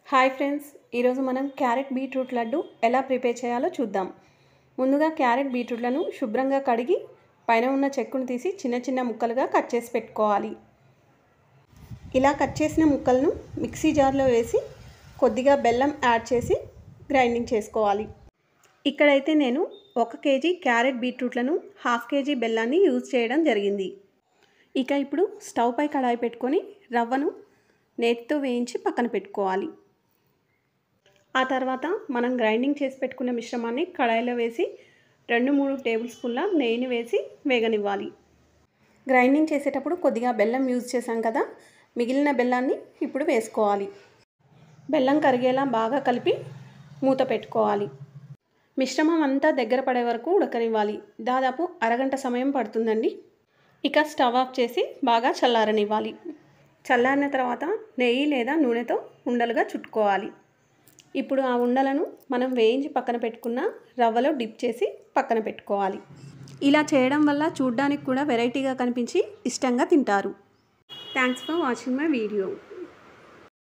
Hi friends, ఈరోజు మనం carrot beetroot laddu ఎలా ప్రిపేర్ చేయాలో చూద్దాం. ముందుగా క్యారెట్ బీట్రూట్లను శుభ్రంగా కడిగి పైన ఉన్న చెక్కును తీసి చిన్న చిన్న ముక్కలుగా కట్ చేసి పెట్టుకోవాలి. ఇలా కట్ చేసిన ముక్కలను మిక్సీ జార్లో వేసి కొద్దిగా బెల్లం యాడ్ చేసి గ్రైండింగ్ చేసుకోవాలి. ఇక్కడైతే నేను 1 కేజీ క్యారెట్ బీట్రూట్లను 1/2 కేజీ బెల్లాన్ని యూజ్ చేయడం జరిగింది. ఇక ఇప్పుడు స్టవ్ పై కడాయి పెట్టుకొని రవ్వను నేతితో వేయించి పక్కన పెట్టుకోవాలి. ఆ తర్వాత మనం గ్రైండింగ్ చేసి పెట్టుకున్న మిశ్రమాన్ని కడాయిలో వేసి 2-3 టేబుల్ స్పూన్ల నెయ్యిని వేసి వేగనివ్వాలి. గ్రైండింగ్ చేసేటప్పుడు కొద్దిగా బెల్లం యూజ్ చేసాం కదా, మిగిలిన బెల్లాన్ని ఇప్పుడు వేసుకోవాలి. బెల్లం కరిగేలా బాగా కలిపి మూత పెట్టుకోవాలి. మిశ్రమం అంతా దగ్గర పడే వరకు ఉడకనివ్వాలి. దాదాపు అరగంట సమయం పడుతుందండి. ఇక స్టవ్ ఆఫ్ చేసి బాగా చల్లారనివ్వాలి. చల్లారిన తర్వాత నెయ్యి లేదా నూనెతో ఉండలుగా చుట్టుకోవాలి. ఇప్పుడు ఆ ఉండలను మనం వేయించి పక్కన పెట్టుకున్న రవ్వలో డిప్ చేసి పక్కన పెట్టుకోవాలి. ఇలా చేయడం వల్ల చూడ్డానికి కూడా వెరైటీగా కనిపించి ఇష్టంగా తింటారు. Thanks for watching my video.